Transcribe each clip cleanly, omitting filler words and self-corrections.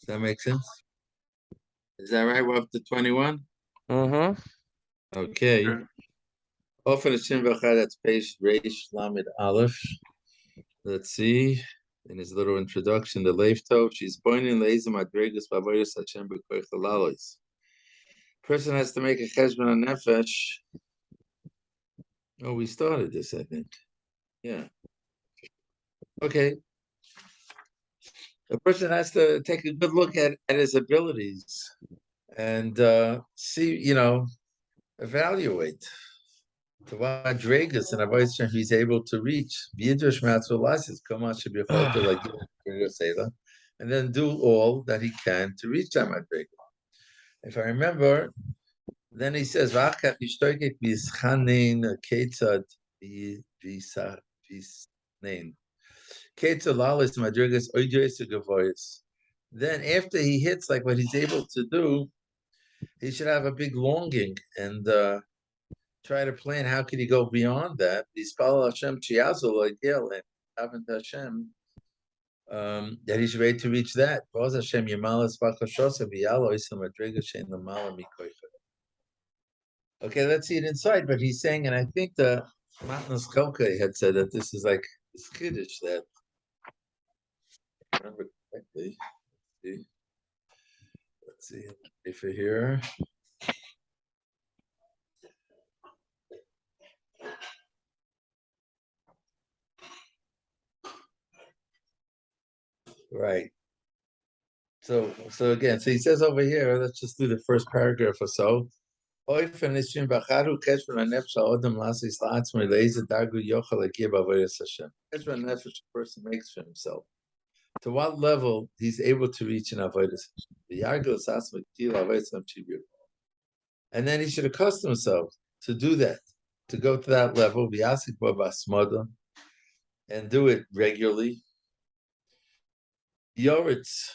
that make sense? Is that right? We're up to 21? Mm-hmm. Okay. Often a Shin V'Chad, that's page Reish Lamed Aleph. Let's see. In his little introduction, the Leif Tov, she's pointing Leizim Adregas Bavoyos Hashem B'Koich Lalois. Person has to make a cheshbon on nefesh. Oh, we started this, I think. Yeah. Okay. A person has to take a good look at his abilities and see, evaluate to what Dragus and Avodah Hashem he's able to reach. V'yidrash ma'atzulasis kama shebiyacholto like and then do all that he can to reach that Madriga. If I remember, then he says, "V'achach yishtoikek v'yischanein ketzad v'yischanein ketzad lalis madrigas oides gavoyis." Then after he hits like what he's able to do, he should have a big longing and try to plan how could he go beyond that. Yispal Hashem chiyazu lo'igel and having Hashem that he's ready to reach that. Hashem yemalas v'chashosa v'yalo isam madrigas shein lamala mikoycha. Okay, let's see it inside. But he's saying, and I think the Matnas Chelke had said that this is like this Kiddush that, if I remember correctly. Let's see if we're here. Right. So again, so he says over here, let's just do the first paragraph or so. A person makes for himself. To what level he's able to reach in avodas Hashem. And then he should accustom himself to do that, to go to that level, and do it regularly. Yoritz.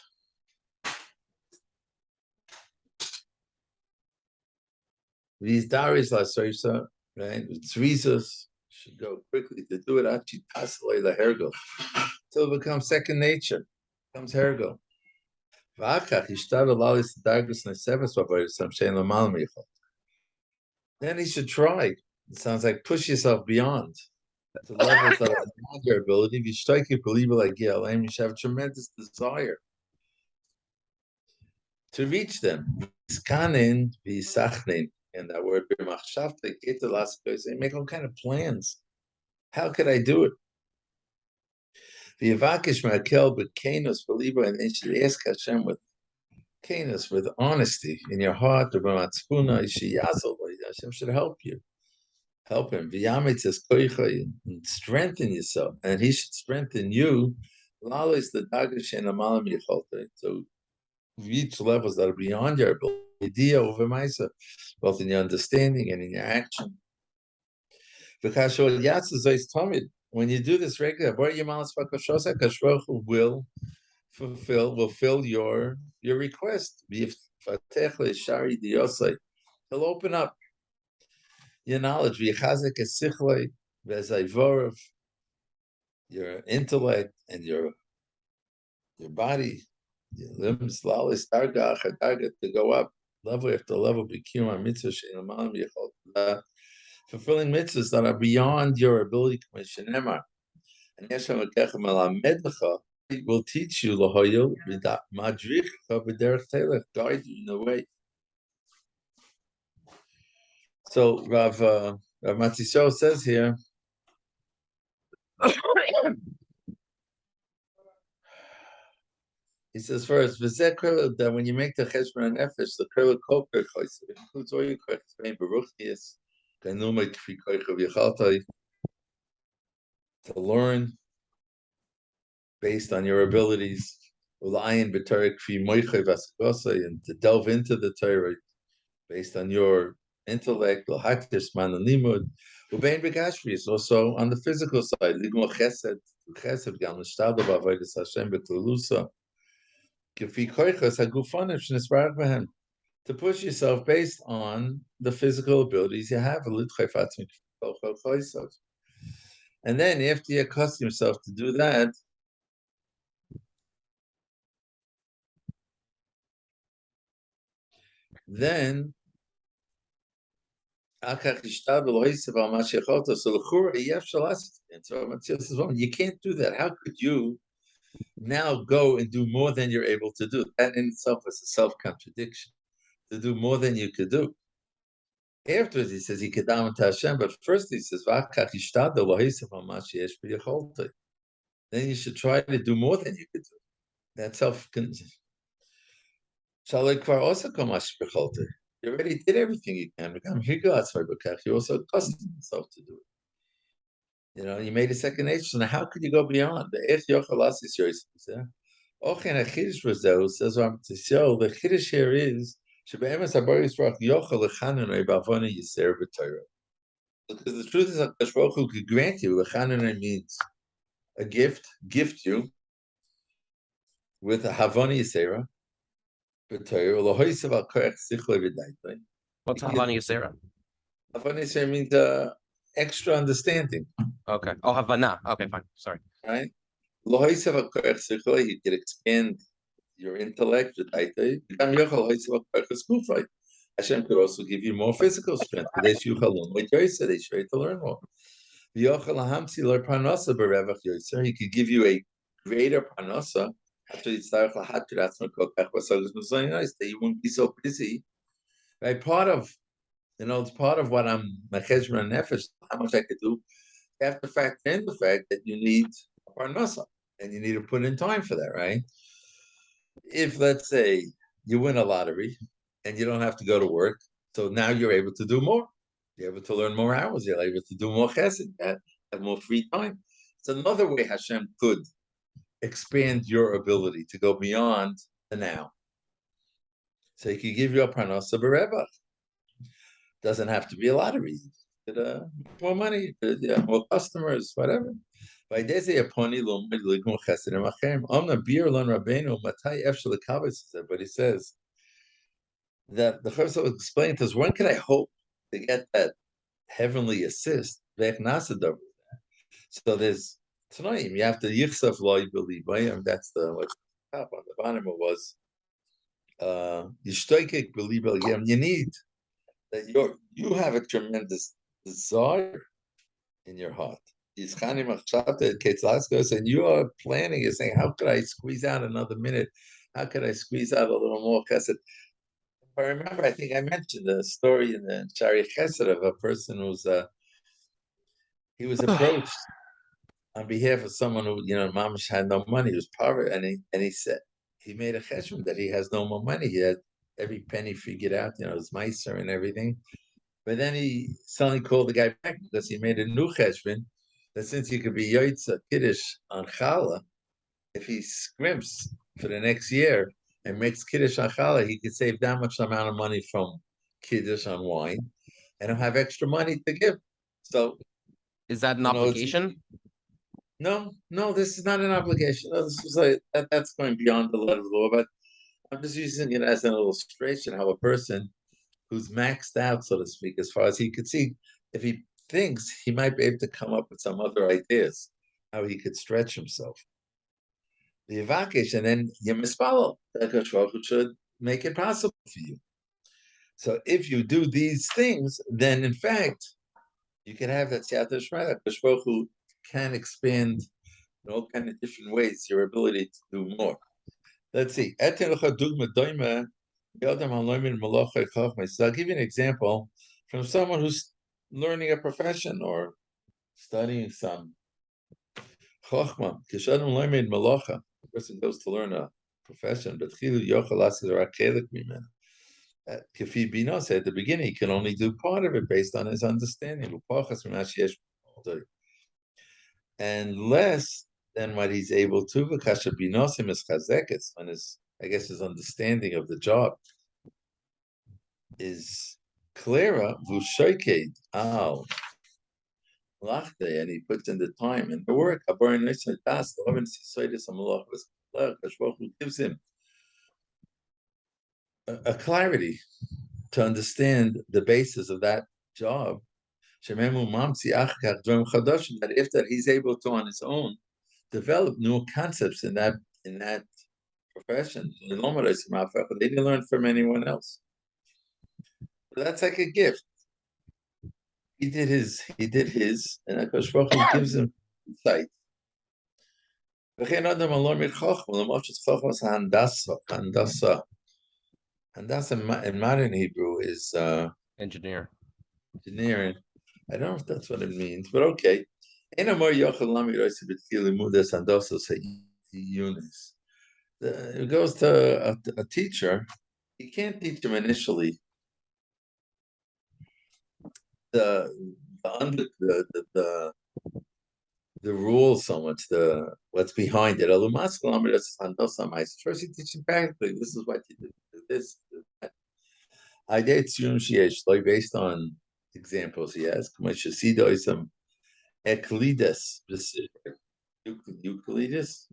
These daris la soisa, right? Tzrizos should go quickly to do it. Actually, tasalei la hergo, till it becomes second nature, becomes hergo. Then he should try. It sounds like push yourself beyond to levels that are beyond your ability. If you strike your believer like Yalem, you should have a tremendous desire to reach them. Skanin v'sachnin, and that word make all kind of plans. How could I do it? V'yavakish ma'akel b'kenos believer, and then you should ask Hashem with kenos, with honesty in your heart. Hashem should help you. Help him. And strengthen yourself, and he should strengthen you. So reach levels that are beyond your ability, over myself, both in your understanding and in your action. When you do this regularly, will fulfill your request. He'll open up your knowledge, your intellect and your body, your limbs, to go up level after level, fulfilling mitzvahs that are beyond your ability. And will teach you, guide you in the way. So Rav Matisyahu says here, he says first, that when you make the cheshbon and nefesh, the kriyah koper includes all your koyches, baruchnius, to learn based on your abilities, and to delve into the Torah based on your intellect, also on the physical side, to push yourself based on the physical abilities you have. And then after you accustom yourself to do that, then so you can't do that. How could you now go and do more than you're able to do? That in itself is a self-contradiction. To do more than you could do. Afterwards, he says he could down to Hashem, but first he says, then you should try to do more than you could do. That's self. You already did everything you can. You also accustomed yourself to do it. You know, you made a second nature. So now, how could you go beyond? The Chiddush was there, who says, the Chiddush here is, because the truth is that Hakadosh Baruch Hu could grant you, Lechananai means a gift you with a Havana Yisera, What's Havana Yisera? Havana Yisera means extra understanding. Okay. Oh, Havana. Okay, fine. Sorry. Right? You can expand your intellect. Hashem could also give you more physical strength. They show you to learn more. He could give you a greater parnasa. That you won't be so busy. Right? It's part of what I'm mechezron nefesh. How much I could do. You have to factor in the fact that you need a parnasa, and you need to put in time for that, right? If, let's say, you win a lottery and you don't have to go to work, so now you're able to do more. You're able to learn more hours. You're able to do more chesed, have more free time. It's another way Hashem could expand your ability to go beyond the now. So he could give you a parnasa b'revach. Doesn't have to be a lottery. More money, more customers, whatever. But he says that the Chovos explained to us, when can I hope to get that heavenly assist? So there's tonight you have to yichsaf loy believe, and that's the what's top on the bottom it was yishtoikik believe. You need that you have a tremendous desire in your heart. And you are planning, you're saying, how could I squeeze out another minute? How could I squeeze out a little more chesed? If I remember, I think I mentioned the story in the Shari Chesed of a person who's he was approached on behalf of someone who, mamash had no money, he was poverty, and he said he made a cheshbon that he has no more money. He had every penny figured out, his meiser and everything. But then he suddenly called the guy back because he made a new cheshbon that since he could be yoitza kiddush on challah, if he scrimps for the next year and makes kiddush on challah, he could save that much amount of money from kiddush on wine, and he'll have extra money to give. So, is that an obligation? No, this is not an obligation. No, this is that's going beyond the letter of the law. But I'm just using it as an illustration how a person who's maxed out, so to speak, as far as he could see, if he thinks he might be able to come up with some other ideas, how he could stretch himself. The Yavakish, and then Yemispalo, that should make it possible for you. So if you do these things, then in fact, you can have that Siyata Shmaya, who can expand in all kind of different ways your ability to do more. Let's see. So I'll give you an example from someone who's learning a profession or studying some chokhmah. The person goes to learn a profession, but Kafi Bino said at the beginning, he can only do part of it based on his understanding. And less than what he's able to, when his understanding of the job is clearer, and he puts in the time and the work. Gives him a clarity to understand the basis of that job. That if that he's able to on his own develop new concepts in that profession, they didn't learn from anyone else. That's like a gift. He did his, and HaKadosh Baruch Hu gives him insight. Handasa in modern Hebrew is Engineer. engineering. I don't know if that's what it means, but okay. It goes to a teacher. He can't teach him initially the the rules so much, the what's behind it. First, he teaches practically. This is what you do. This. I did like based on examples he has. Some Euclides, Euclides.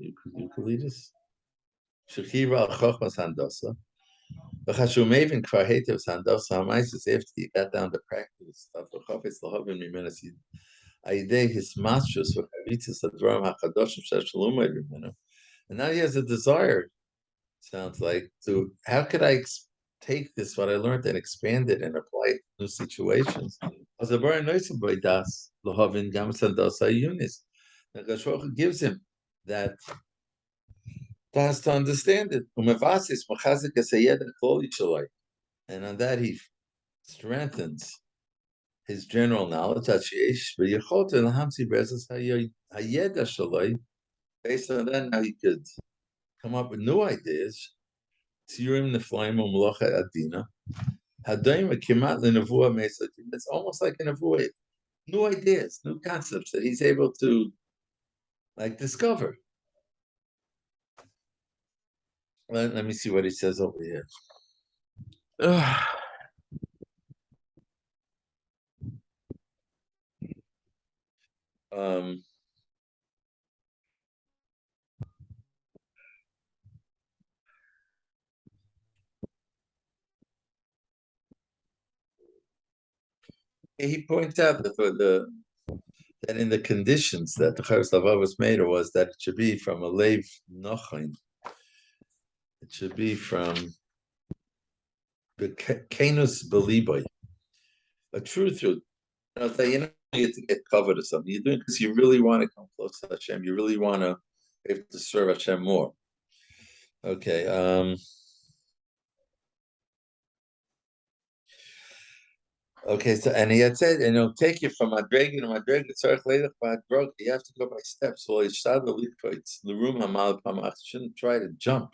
Shechira al Chochmas Handasa. V'chashumevin kvar hetev Handasa Hamaisis after he got down to practice stuff. V'chafetz lahavim mimenasid. Aidei his masters v'chavitzis advarim hakadoshim sheshalumay rimenu. And now he has a desire. Sounds like to how could I take this what I learned and expand it and apply it to new situations? As a very nice by das lahavin gamas handasa yunis. The Gashroch gives him that has to understand it. And on that he strengthens his general knowledge. Based on that, now he could come up with new ideas. It's almost like an avoid new ideas, new concepts that he's able to discover. Let me see what he says over here. He points out that in the conditions that the Chovos haLevavos made was that it should be from a leiv nochain. It should be from the kenus beliboy, a true truth. You know, you have to get covered or something. You're doing because you really want to come close to Hashem. You really want to have to serve Hashem more. Okay. Okay, so and he had said, take you from Madrega to Madrega, you have to go by steps. So the room shouldn't try to jump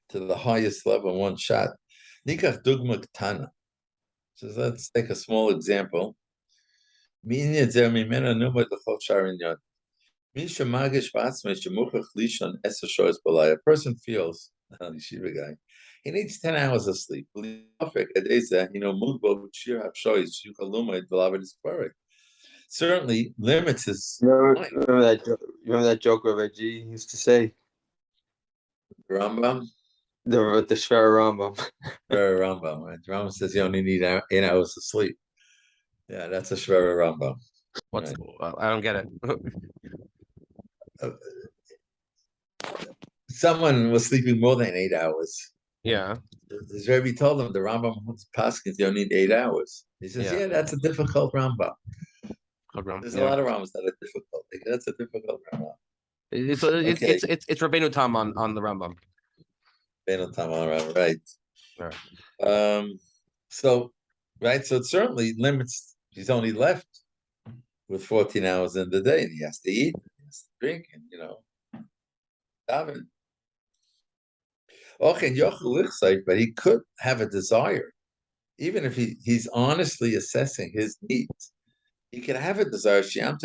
to the highest level in one shot. Nikach dugma ktana. So let's take a small example. A person feels, Shiva guy, he needs 10 hours of sleep. Certainly limits his. Remember that joke Reggie used to say? Rambam? The Shver Rambam. Shver Rambam. Right? Rambam says you only need 8 hours of sleep. Yeah, that's a Shver Rambam. What's I don't get it. Someone was sleeping more than 8 hours. Yeah. The Rebbe told him the Rambam Paskins you only need 8 hours. He says, yeah, that's a difficult Rambam. There's a lot of Rambams that are difficult. That's a difficult Rambam. It's Rabbeinu Tam on the Rambam. Rabbeinu Tam on the Rambam, right? Right. So it certainly limits. He's only left with 14 hours in the day, and he has to eat, and he has to drink, and daven. Okay, but he could have a desire, even if he's honestly assessing his needs. He can have a desire. Grant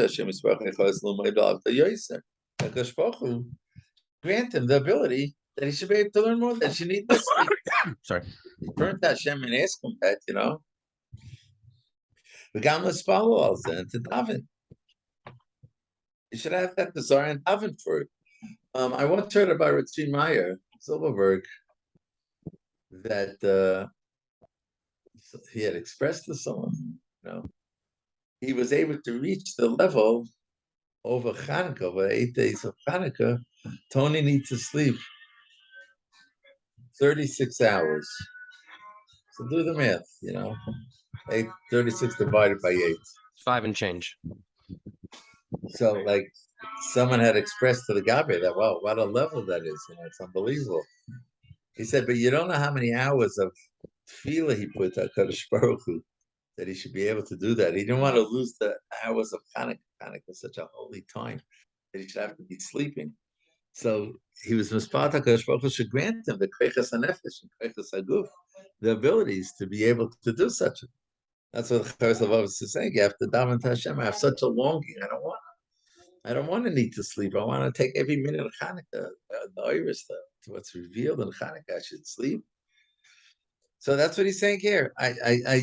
him the ability that he should be able to learn more. That you need this. Sorry. Turn to Hashem and ask him that. And to daven. You should have that desire and daven for it. I once heard about Ritzi Meyer Silverberg that he had expressed to someone, he was able to reach the level over Hanukkah, over 8 days of Hanukkah. Tony needs to sleep 36 hours. So do the math, 836 divided by 8. It's 5 and change. So, like, someone had expressed to the Gabi that, wow, what a level that is. It's unbelievable. He said, but you don't know how many hours of tefillah he put at Kadosh Baruch Hu, that he should be able to do that. He didn't want to lose the hours of Hanukkah. Hanukkah is such a holy time that he should have to be sleeping. So he was Mispata Kadosh Baruch Hu should grant him the Kreichas HaNefesh and Kreichas HaGuf, the abilities to be able to do such a. That's what haLevavos is saying. You have to daven to Hashem. I have such a longing. I don't want to need to sleep. I want to take every minute of Hanukkah, the iris, to what's revealed in Hanukkah. I should sleep. So that's what he's saying here. I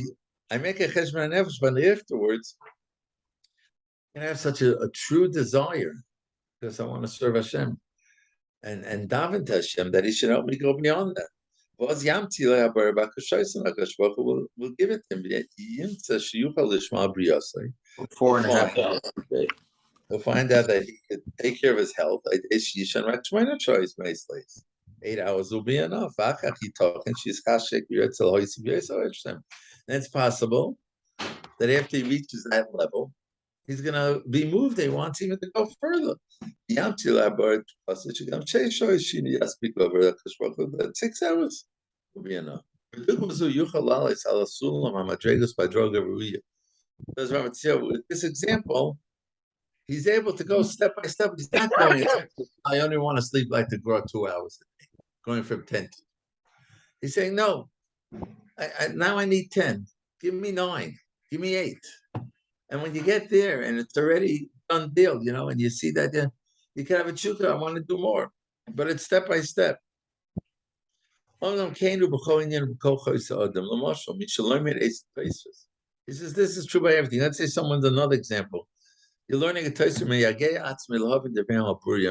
make a cheshbon nefesh, but afterwards, I have such a true desire because I want to serve Hashem and daven to Hashem that He should help me go beyond that. We'll give it to him. 4.5 hours a day. He'll find out that he could take care of his health. 8 hours will be enough. And it's possible that after he reaches that level, he's going to be moved. He wants even to go further. 6 hours will be enough. With this example, he's able to go step by step. He's not going, I only want to sleep like the Gra 2 hours a day, going from 10 to. He's saying, no, now I need 10. Give me 9. Give me 8. And when you get there and it's already done deal, and you see that you can have a chukka, I want to do more. But it's step by step. He says, this is true by everything. Let's say someone's another example. You're learning a Tosfos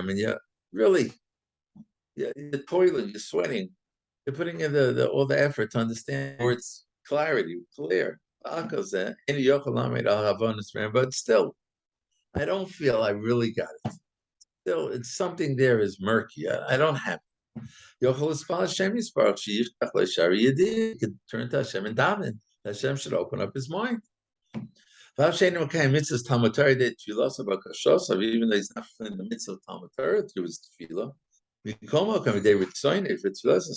and you're really, you're toiling, you're sweating, you're putting in all the effort to understand words clarity, clear. But still, I don't feel I really got it. Still, it's something there is murky. I don't have it. You could turn to Hashem and daven. Hashem should open up his mind. Even though he's not in the midst of Talmud Torah through his tefillah,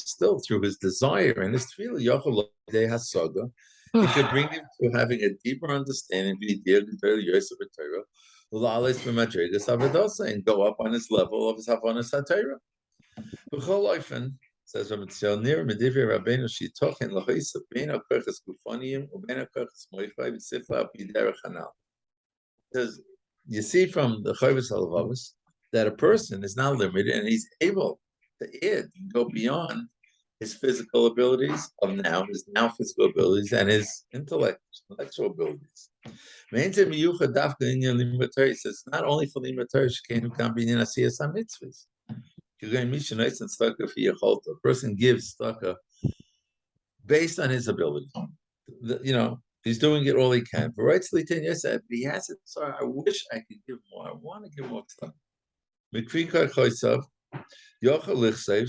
still through his desire and his tefillah, he could bring him to having a deeper understanding and go up on his level of his Havanas HaTorah. Says Rabbeinu Medivrei Rabbeinu shitochen lahoisa bein hakochos gufaniyim ubein hakochos moichai v'sifla b'derech hanal. Says you see from the Chovos haLevavos that a person is not limited and he's able to add and go beyond his physical abilities of his physical abilities and his intellectual abilities. He says not only for limud Torah shekenu gam b'inyan asiyas hamitzvos. A person gives tzedakah based on his ability. He's doing it all he can. But rightly, Tanya said, he has it. So I wish I could give more. I want to give more tzedakah.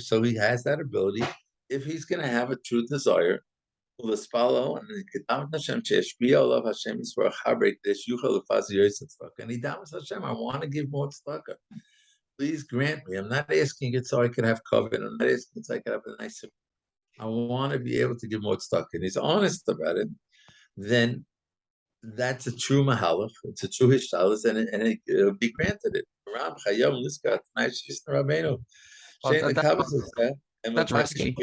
So he has that ability. If he's going to have a true desire, and he davens Hashem, I want to give more tzedakah. Please grant me. I'm not asking it so I can have covet. I'm not asking it so I can have a nice. I want to be able to give more tzedakah. And he's honest about it. Then that's a true mahalach. It's a true hishtalas, and it'll be granted it. That's risky.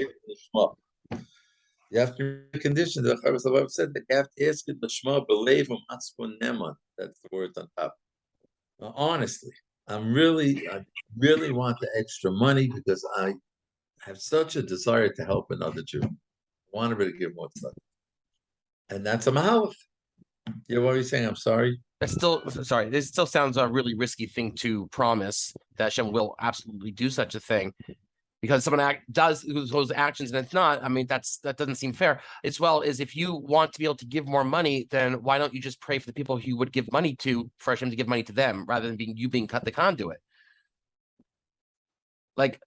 You have to condition. The Chovos haLevavos said that you have to ask it l'shma b'leiv u'matzpon neman. That's the words on top. Now, honestly. I really want the extra money because I have such a desire to help another Jew. I want to give more stuff. And that's a mahalach. You know what you're saying? I'm sorry. This still sounds a really risky thing to promise that Hashem will absolutely do such a thing. Because someone does those actions and it's not, that doesn't seem fair. As well as if you want to be able to give more money, then why don't you just pray for the people you would give money to, for Hashem to give money to them, rather than being cut the conduit? Like,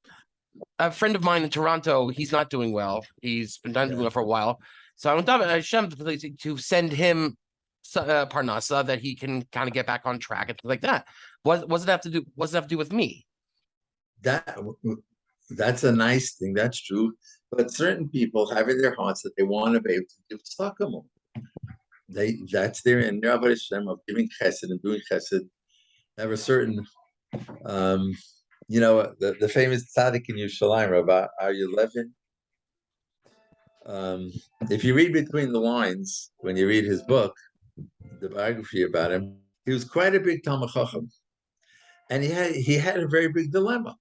a friend of mine in Toronto, he's not doing well. He's been doing well for a while. So I want Hashem to send him parnasa that he can kind of get back on track and things like that. What does it have to do? What does it have to do with me? That's a nice thing. That's true. But certain people have in their hearts that they want to be able to give tzedakah. That's their in their avodah Hashem of giving chesed and doing chesed. They have a certain, the famous tzaddik in Yerushalayim, Rabbi Aryeh Levin. If you read between the lines, when you read his book, the biography about him, he was quite a big Talmid Chacham, and he had a very big dilemma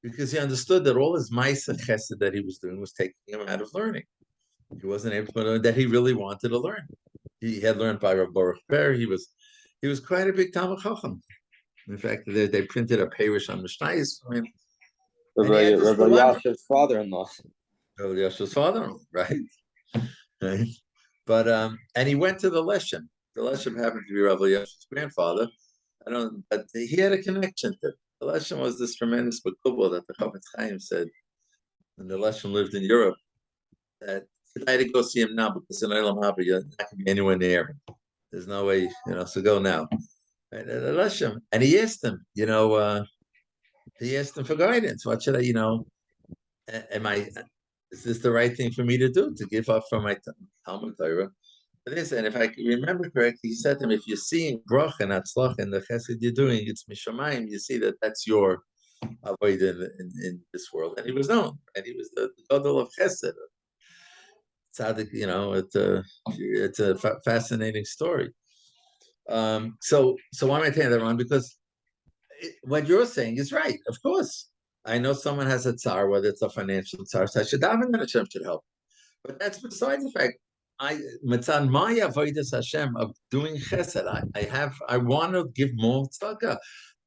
because he understood that all his ma'aseh chesed that he was doing was taking him out of learning. He wasn't able to learn that he really wanted to learn. He had learned by Rabbi Baruch Ber. He was quite a big Talmid Chacham. In fact, they printed a Perush on Mishnayos for him. Rabbi Yashav's father-in-law. Rabbi Yashav's father-in-law, right? But and he went to the Leshem. The Leshem happened to be Rabbi Yashav's grandfather. But he had a connection to it. The Leshem was this tremendous makubal that the Chofetz Chaim said when the Leshem lived in Europe, that I had to go see him now because in Olam Haba you're not going to be anywhere near him. There's no way, so go now. Right? The Leshem, and he asked him, for guidance. What should I, is this the right thing for me to do, to give up from my Talmud Torah? And if I remember correctly, he said to him, if you're seeing brach and atzlach and the chesed you're doing, it's mishamayim, you see that's your avodah in this world. And he was known, and he was the gadol of chesed. Tzaddik, it's a fascinating story. So why am I telling that wrong? Because what you're saying is right, of course. I know someone has a tsar, whether it's a financial tsar, so I should daven that Hashem should help. But that's besides the fact. Matzan my avodas Hashem of doing chesed. I want to give more tzedakah.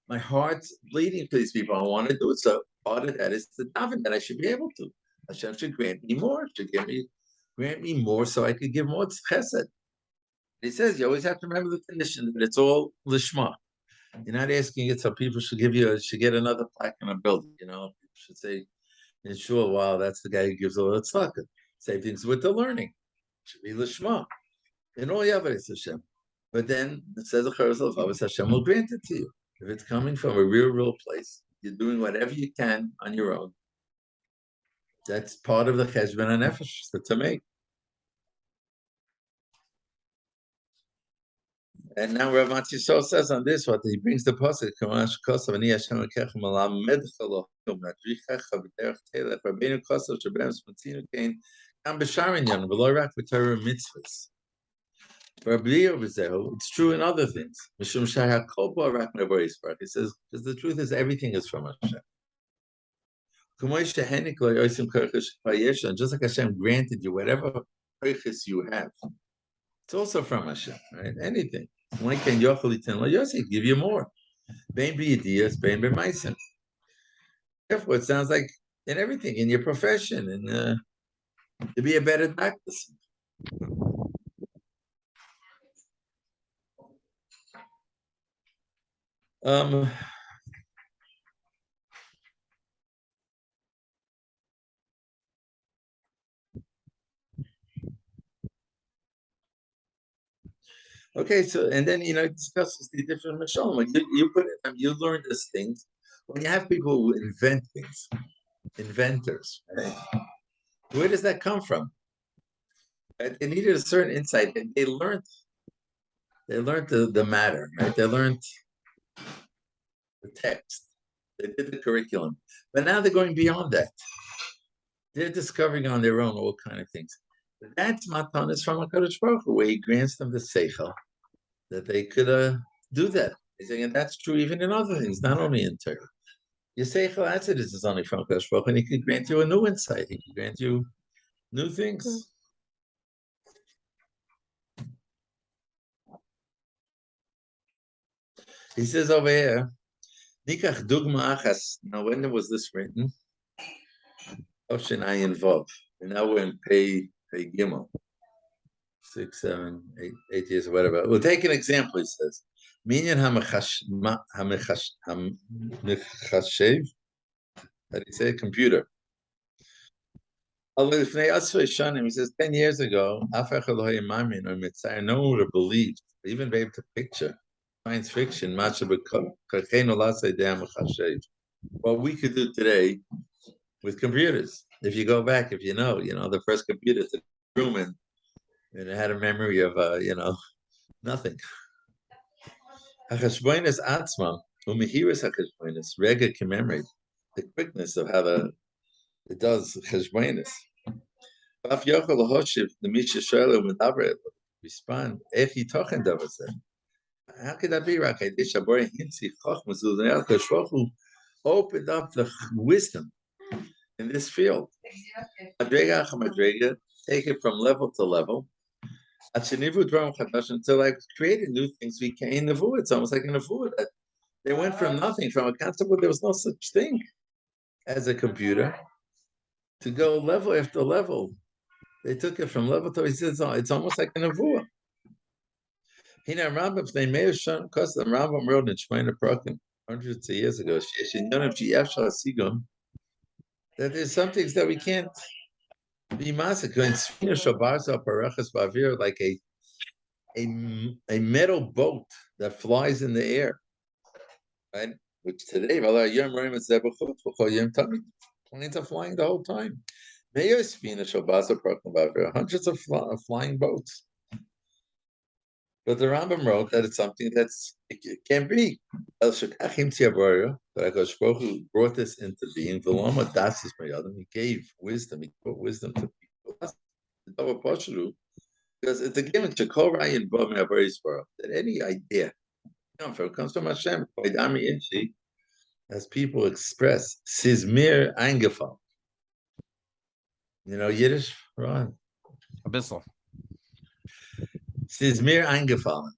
My heart's bleeding for these people. I want to do it. So part of that is the daven that I should be able to. Hashem should grant me more. Grant me more so I could give more chesed. He says you always have to remember the condition that it's all lishma. You're not asking it so people should get another plaque in a building. People should say, "Sure, wow, that's the guy who gives all the tzedakah." Same things with the learning. Should be lishma in all yavaris Hashem. But then it says the Chovos haLevavos, Hashem will grant it to you if it's coming from a real place. You're doing whatever you can on your own. That's part of the cheshbon hanefesh to make. And now Rav Matisyahu says on this, what he brings the pasuk, Kamash Kosav Ani Hashem Ekechem Alamed Chalo Madricha Chavderech Telech Rabbeinu Kosav Shabem Smatinu Kain Kam B'Sharin Yan V'Lo Rak V'Torah Mitzvahs. It's true in other things. Mishum Shaya Kol Bo Rak Nevar Yisparach. He says because the truth is everything is from Hashem. Kumoy Shehenik Lo Yosim Korchos Vayeshan. Just like Hashem granted you whatever korchos you have, it's also from Hashem, right? Anything. When can Yochel Yosef give you more? Bein b'yediyos, bein b'maisim. Therefore, it sounds like in everything, in your profession, and to be a better doctor. Okay, so and then it discusses the different mashalim. You learn these things when you have people who invent things, inventors. Right? Where does that come from? Right? They needed a certain insight, and they learned the matter, right? They learned the text. They did the curriculum, but now they're going beyond that. They're discovering on their own all kind of things. That's matanas from HaKadosh Baruch Hu, where He grants them the seichel that they could do that. He's saying, and that's true even in other things, not only in Torah. Your seichel as it is only from HaKadosh Baruch Hu, and He can grant you a new insight. He can grant you new things. He says over here, Nikach dugma achas. Now, when was this written? Oshin Ayin Vav. And now we're in Pei Gimel. 6, 7, 8 years, or whatever. We'll take an example, he says. Minyan hamechashev That he said computer. He says 10 years ago, no one would have believed, even be able to picture science fiction, what we could do today with computers. If you go back, if you know, the first computer to the room and it had a memory of nothing. Hachashboinus atzma, umihiris hachashboinus, rega commemorate the quickness of how it does chashboinus. Af yochel lahoshiv the misha shoyla medaber respond. Echi tochen davase. How could that be? Rakai dishabori hinsi chochmas uzael kashrochu opened up the wisdom in this field. Madrega chamadrega, take it from level to level. Until like created new things we can in Nevuah. It's almost like in Nevuah that they went from nothing, from a concept where there was no such thing as a computer, to go level after level. They took it from level to it's almost like a Nevuah. Rambam, they may have shown because the Rambam wrote in Shemona Prakim hundreds of years ago that there's some things that we can't be massacred. Like a metal boat that flies in the air, right? Which today, planes are flying the whole time. Hundreds of flying boats. But the Rambam wrote that it's something it can be. That Akash Baruch Hu brought this into being. He gave wisdom. He put wisdom to people. Because it's a given to that any idea comes from Hashem. As people express, Sizmir Angefal. Yiddish, Ron. Abyssal. Sizmir Angefallen.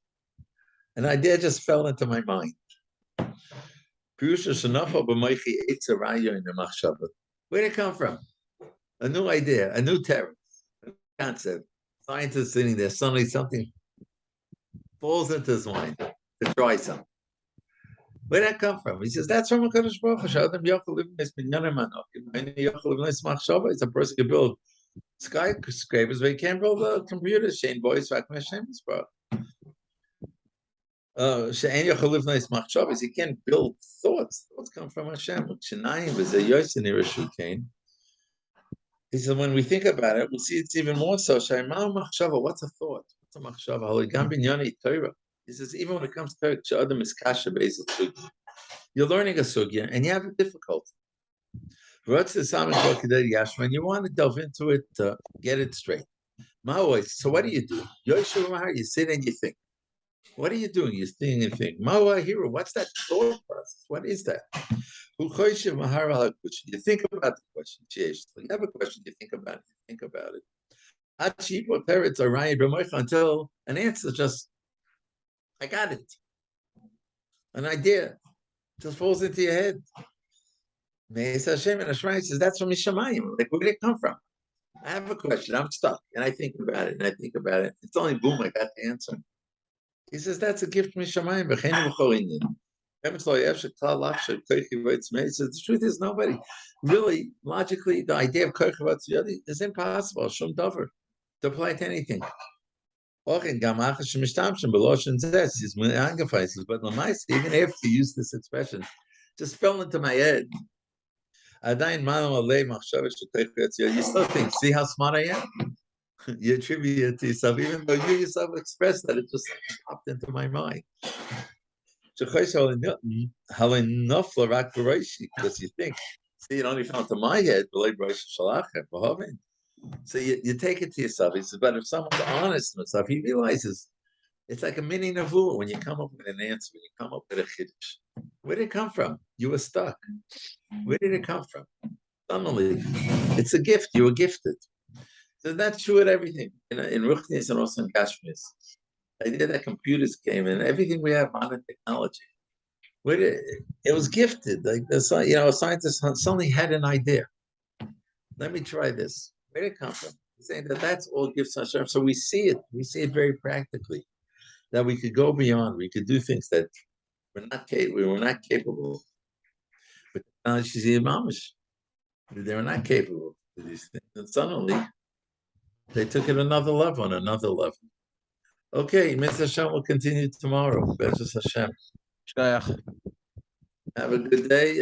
An idea just fell into my mind. Where'd it come from? A new idea, a new terror, a new concept. Scientists sitting there, suddenly something falls into his mind to try something. Where'd that come from? He says, that's from a Kadosh Baruch Hu. It's a person can build skyscrapers, but he can't build a computer. Shane Boyce, Hashem's Baruch. He can't build thoughts. Thoughts come from Hashem. He said, when we think about it, we'll see it's even more so. What's a thought? What's a machshava? He says, even when it comes to you're learning a sugya and you have a difficulty. When you want to delve into it to get it straight. So what do? You sit and you think. What are you doing? You're thinking and think. What's that thought process? What is that? You think about the question. You have a question, you think about it. Until an answer just, I got it. An idea just falls into your head. Hashem and Hashem says, that's from Mishamayim. Like, where did it come from? I have a question, I'm stuck, and I think about it. It's only boom, I got the answer. He says, that's a gift from Mishamayim. He says, the truth is, nobody really, logically, the idea of Kochavat is impossible. Shum Dover to apply to anything. But even after you use this expression, just fell into my head. You still think, see how smart I am? You attribute it to yourself, even though you yourself expressed that, it just popped into my mind. Because you think, see, it only fell into my head. So you take it to yourself. He says, but if someone's honest with himself, he realizes it's like a mini nevuah when you come up with an answer, when you come up with a chiddush. Where did it come from? You were stuck. Where did it come from? Suddenly, it's a gift. You were gifted. So that's true at everything. In Ruchnis and also in Gashmis. The idea that computers came in, everything we have, modern technology. It was gifted. Like a scientist suddenly had an idea. Let me try this. Where did it come from? He's saying that's all gifts Hashem. So we see it. We see it very practically. That we could go beyond. We could do things that we were not capable. But technology is mamish. They were not capable of these things. And suddenly, they took it another level and another level. Okay, Mr. Hashem will continue tomorrow. Bezos Hashem. Shkoyach. Have a good day.